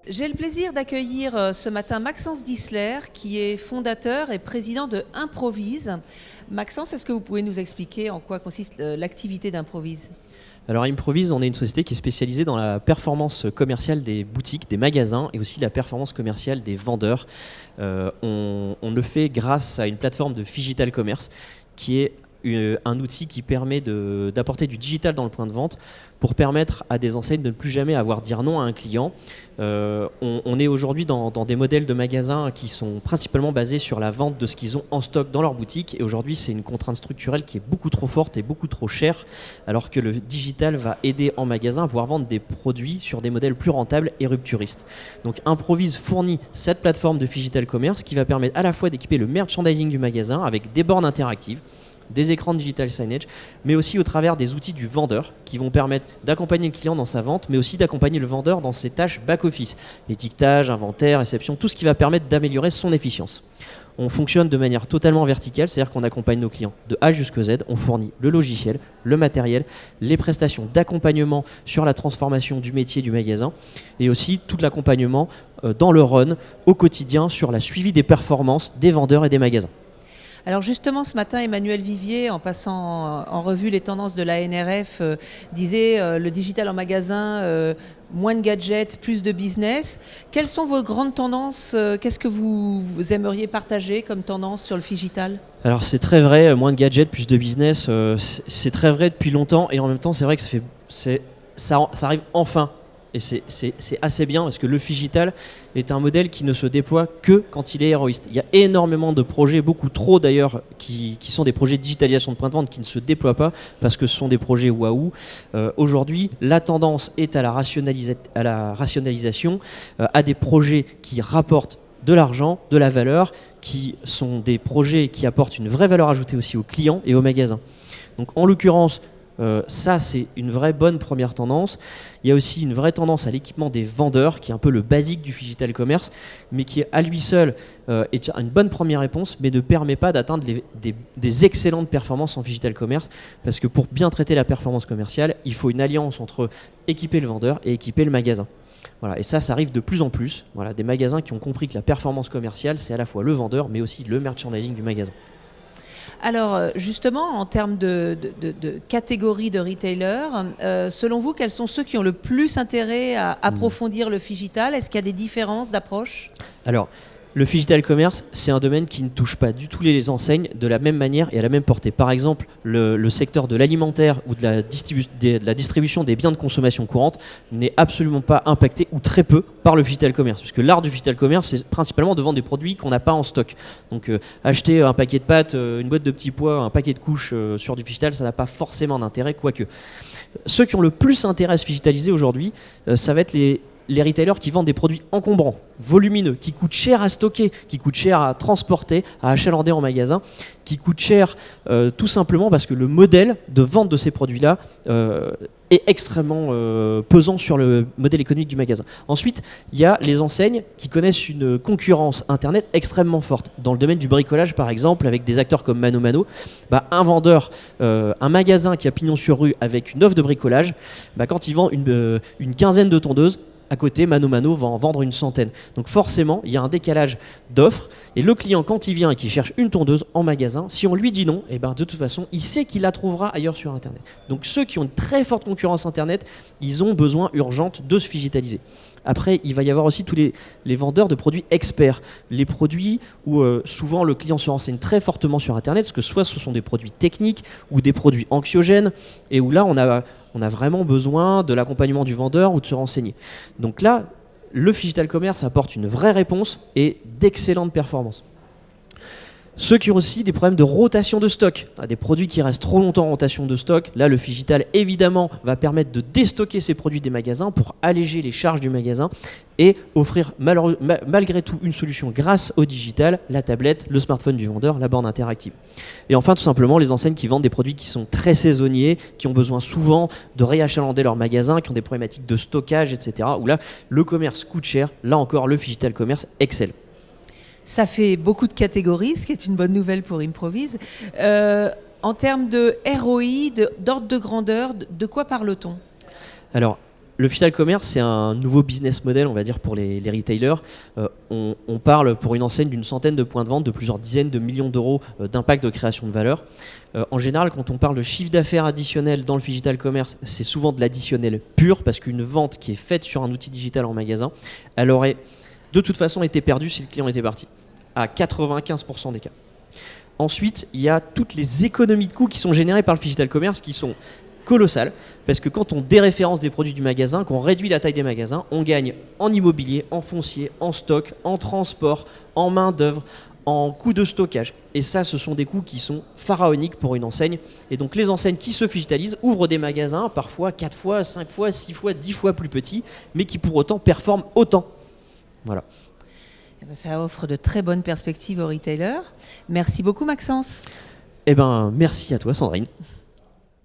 J'ai le plaisir d'accueillir ce matin Maxence Dissler, qui est fondateur et président de Improvise. Maxence, est-ce que vous pouvez nous expliquer en quoi consiste l'activité d'Improvise ? Alors Improvise, on est une société qui est spécialisée dans la performance commerciale des boutiques, des magasins et aussi la performance commerciale des vendeurs. On le fait grâce à une plateforme de Phygital Commerce qui est un outil qui permet d'apporter du digital dans le point de vente pour permettre à des enseignes de ne plus jamais avoir à dire non à un client. On est aujourd'hui dans des modèles de magasins qui sont principalement basés sur la vente de ce qu'ils ont en stock dans leur boutique, et aujourd'hui c'est une contrainte structurelle qui est beaucoup trop forte et beaucoup trop chère, alors que le digital va aider en magasin à pouvoir vendre des produits sur des modèles plus rentables et rupturistes. Donc Improvise fournit cette plateforme de Phygital Commerce qui va permettre à la fois d'équiper le merchandising du magasin avec des bornes interactives, des écrans de digital signage, mais aussi au travers des outils du vendeur qui vont permettre d'accompagner le client dans sa vente, mais aussi d'accompagner le vendeur dans ses tâches back-office, étiquetage, inventaire, réception, tout ce qui va permettre d'améliorer son efficience. On fonctionne de manière totalement verticale, c'est-à-dire qu'on accompagne nos clients de A jusqu'à Z, on fournit le logiciel, le matériel, les prestations d'accompagnement sur la transformation du métier du magasin, et aussi tout l'accompagnement dans le run au quotidien sur la suivi des performances des vendeurs et des magasins. Alors justement, ce matin, Emmanuel Vivier, en passant en revue les tendances de la NRF, disait le digital en magasin, moins de gadgets, plus de business. Quelles sont vos grandes tendances ? Qu'est-ce que vous aimeriez partager comme tendance sur le Phygital ? Alors c'est très vrai, moins de gadgets, plus de business, c'est très vrai depuis longtemps, et en même temps c'est vrai que ça arrive enfin. Et c'est assez bien parce que le Phygital est un modèle qui ne se déploie que quand il est héroïste. Il y a énormément de projets, beaucoup trop d'ailleurs, qui sont des projets de digitalisation de point de vente qui ne se déploient pas parce que ce sont des projets waouh. Aujourd'hui, la tendance est à la rationalisation, à des projets qui rapportent de l'argent, de la valeur, qui sont des projets qui apportent une vraie valeur ajoutée aussi aux clients et aux magasins. Donc en l'occurrence, ça c'est une vraie bonne première tendance. Il y a aussi une vraie tendance à l'équipement des vendeurs qui est un peu le basique du Phygital Commerce, mais qui à lui seul est une bonne première réponse, mais ne permet pas d'atteindre des excellentes performances en Phygital Commerce, parce que pour bien traiter la performance commerciale, il faut une alliance entre équiper le vendeur et équiper le magasin. Voilà, et ça arrive de plus en plus. Voilà, des magasins qui ont compris que la performance commerciale c'est à la fois le vendeur mais aussi le merchandising du magasin. Alors justement, en termes de catégorie de retailers, selon vous, quels sont ceux qui ont le plus intérêt à approfondir le Phygital ? Est-ce qu'il y a des différences d'approche ? Alors, le Phygital Commerce, c'est un domaine qui ne touche pas du tout les enseignes de la même manière et à la même portée. Par exemple, le secteur de l'alimentaire ou de la distribution des biens de consommation courante n'est absolument pas impacté ou très peu par le Phygital Commerce. Puisque l'art du Phygital Commerce, c'est principalement de vendre des produits qu'on n'a pas en stock. Donc acheter un paquet de pâtes, une boîte de petits pois, un paquet de couches sur du Phygital, ça n'a pas forcément d'intérêt, quoique. Ceux qui ont le plus intérêt à se phygitaliser aujourd'hui, ça va être les retailers qui vendent des produits encombrants, volumineux, qui coûtent cher à stocker, qui coûtent cher à transporter, à achalander en magasin, qui coûtent cher tout simplement parce que le modèle de vente de ces produits-là est extrêmement pesant sur le modèle économique du magasin. Ensuite, il y a les enseignes qui connaissent une concurrence Internet extrêmement forte. Dans le domaine du bricolage, par exemple, avec des acteurs comme Mano Mano, un vendeur, un magasin qui a pignon sur rue avec une offre de bricolage, quand il vend une quinzaine de tondeuses, à côté, Mano Mano va en vendre une centaine. Donc forcément, il y a un décalage d'offres. Et le client, quand il vient et qu'il cherche une tondeuse en magasin, si on lui dit non, de toute façon, il sait qu'il la trouvera ailleurs sur Internet. Donc ceux qui ont une très forte concurrence Internet, ils ont besoin urgente de se phygitaliser. Après, il va y avoir aussi tous les vendeurs de produits experts. Les produits où souvent le client se renseigne très fortement sur Internet, parce que soit ce sont des produits techniques ou des produits anxiogènes, et où là, on a vraiment besoin de l'accompagnement du vendeur ou de se renseigner. Donc là, le Phygital Commerce apporte une vraie réponse et d'excellentes performances. Ceux qui ont aussi des problèmes de rotation de stock, des produits qui restent trop longtemps en rotation de stock, là le Phygital évidemment va permettre de déstocker ces produits des magasins pour alléger les charges du magasin et offrir malgré tout une solution grâce au digital, la tablette, le smartphone du vendeur, la borne interactive. Et enfin tout simplement les enseignes qui vendent des produits qui sont très saisonniers, qui ont besoin souvent de réachalander leur magasin, qui ont des problématiques de stockage, etc. Où là le commerce coûte cher, là encore le Phygital Commerce excelle. Ça fait beaucoup de catégories, ce qui est une bonne nouvelle pour Improvise. En termes de ROI, d'ordre de grandeur, de quoi parle-t-on? Alors, le physical commerce, c'est un nouveau business model, on va dire, pour les retailers. On parle pour une enseigne d'une centaine de points de vente, de plusieurs dizaines de millions d'euros d'impact de création de valeur. En général, quand on parle de chiffre d'affaires additionnel dans le physical commerce, c'est souvent de l'additionnel pur, parce qu'une vente qui est faite sur un outil digital en magasin, elle aurait de toute façon été perdue si le client était parti, à 95% des cas. Ensuite, il y a toutes les économies de coûts qui sont générées par le physical commerce, qui sont colossal, parce que quand on déréférence des produits du magasin, qu'on réduit la taille des magasins, on gagne en immobilier, en foncier, en stock, en transport, en main d'œuvre, en coûts de stockage. Et ça, ce sont des coûts qui sont pharaoniques pour une enseigne. Et donc les enseignes qui se digitalisent ouvrent des magasins, parfois 4 fois, 5 fois, 6 fois, 10 fois plus petits, mais qui pour autant performent autant. Voilà. Ça offre de très bonnes perspectives aux retailers. Merci beaucoup Maxence. Eh ben, merci à toi Sandrine.